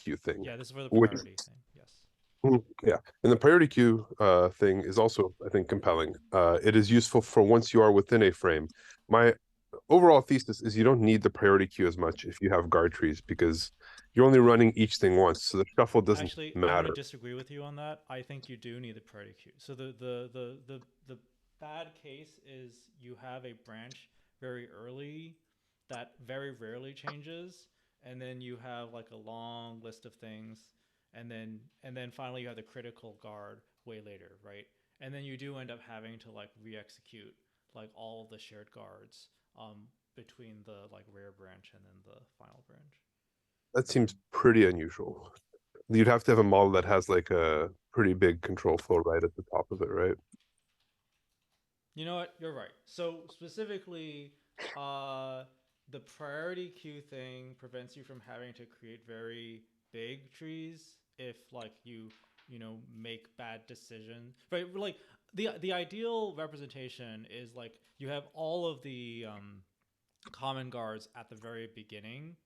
queue thing, Yeah, this is for the which priority thing. Yes. yeah, and the priority queue thing is also, I think, compelling. It is useful for once you are within a frame. My overall thesis is you don't need the priority queue as much if you have guard trees because you're only running each thing once, so the shuffle doesn't Actually, I'm going to matter. disagree with you on that. I think you do need the priority queue. So the bad case is you have a branch very early that very rarely changes, and then you have like a long list of things, and then finally you have the critical guard way later, right? And then you do end up having to like re-execute like all of the shared guards between the like rare branch and then the final branch. That seems pretty unusual. You'd have to have a model that has like a pretty big control flow right at the top of it, right? You know what? You're right. So specifically, uh, the priority queue thing prevents you from having to create very big trees if like you make bad decisions. Right? Like the ideal representation is like you have all of the common guards at the very beginning,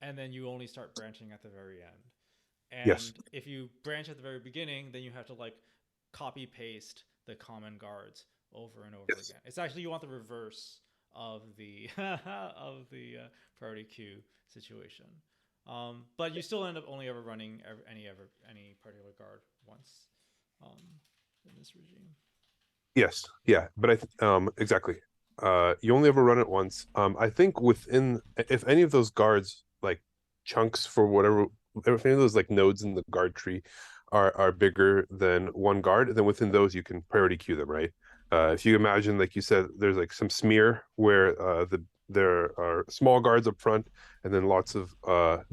and then you only start branching at the very end. Yes. And if you branch at the very beginning, then you have to like copy paste the common guards over and over Yes. again. It's actually you want the reverse of the of the priority queue situation. But you still end up only ever running any particular guard once um, in this regime. Yes. Yeah. But exactly. You only ever run it once. I think within if any of those guards like chunks for whatever if any of those like nodes in the guard tree are bigger than one guard, then within those you can priority queue them, right? If you imagine, like you said, there's like some smear where there are small guards up front and then lots of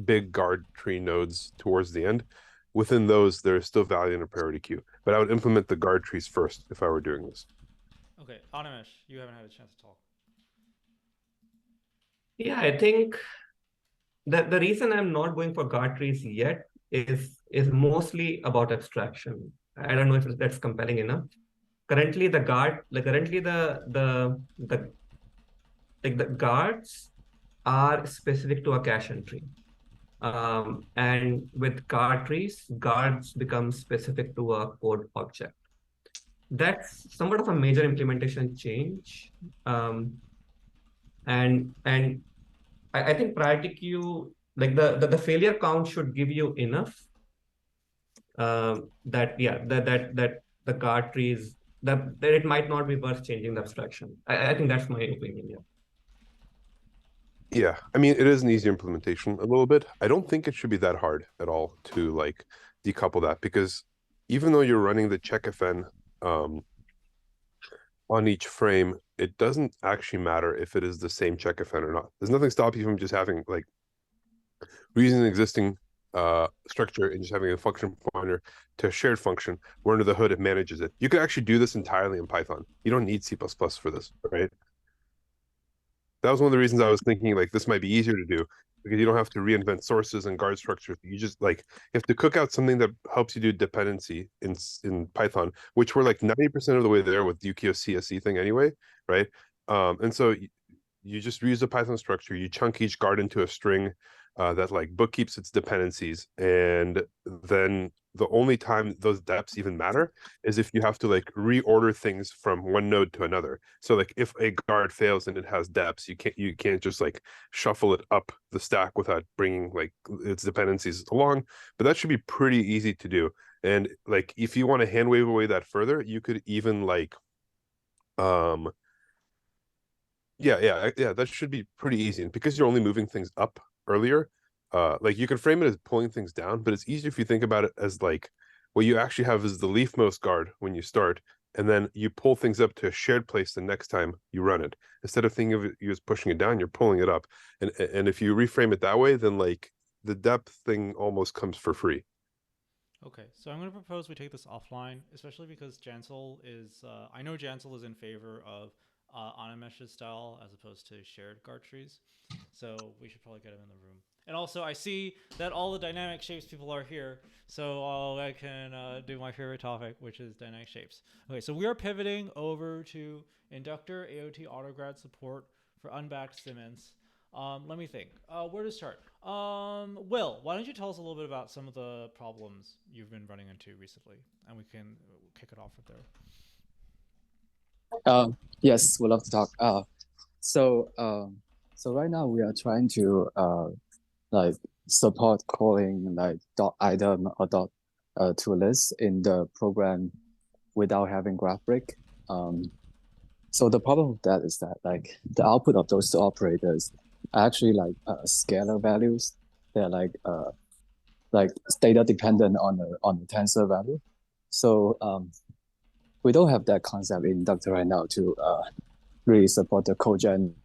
big guard tree nodes towards the end. Within those, there is still value in a priority queue. But I would implement the guard trees first if I were doing this. Okay, Animesh, you haven't had a chance to talk. Yeah, I think the reason I'm not going for guard trees yet is mostly about abstraction. I don't know if that's compelling enough. Currently, the guard, like currently the like the guards are specific to a cache entry. And with guard trees, guards become specific to a code object. That's somewhat of a major implementation change. Um, and I think priority queue, like the failure count should give you enough that yeah that the card trees that it might not be worth changing the abstraction. I think that's my opinion. Yeah. Yeah, I mean, it is an easy implementation a little bit. I don't think it should be that hard at all to like decouple that because even though you're running the checkfn um, on each frame, it doesn't actually matter if it is the same checkfn or not. There's nothing stopping you from just having like reusing an existing structure and just having a function pointer to a shared function where under the hood it manages it. You could actually do this entirely in Python. You don't need C++ for this, right? That was one of the reasons I was thinking like this might be easier to do because you don't have to reinvent sources and guard structures. You just like you have to cook out something that helps you do dependency in Python, which we're like 90% of the way there with Yukio CSE thing anyway, right? And so you just reuse a Python structure, you chunk each guard into a string that like bookkeeps its dependencies, and then the only time those depths even matter is if you have to like reorder things from one node to another. So like if a guard fails and it has depths, you can't just like shuffle it up the stack without bringing like its dependencies along. But that should be pretty easy to do. And like if you want to hand wave away that further, you could even like um yeah, that should be pretty easy. And because you're only moving things up earlier, like you can frame it as pulling things down, but it's easier if you think about it as like what you actually have is the leafmost guard when you start, and then you pull things up to a shared place the next time you run it. Instead of thinking of it you as pushing it down, you're pulling it up. And if you reframe it that way, then like the depth thing almost comes for free. Okay, so I'm going to propose we take this offline, especially because Jansel is. I know Jansel is in favor of Animesh's style as opposed to shared guard trees, so we should probably get him in the room. And also, I see that all the dynamic shapes people are here, so I can do my favorite topic, which is dynamic shapes. Okay, so we are pivoting over to inductor AOT autograd support for unbacked Siemens. Let me think. Where to start? Will, why don't you tell us a little bit about some of the problems you've been running into recently, and we can kick it off with there. Yes, we'd love to talk. So so right now we are trying to like support calling like .item or .toList in the program without having GraphBreak. So the problem with that is that like the output of those two operators are actually like scalar values. They're like data dependent on the tensor value. So we don't have that concept in Inductor right now to really support the code gen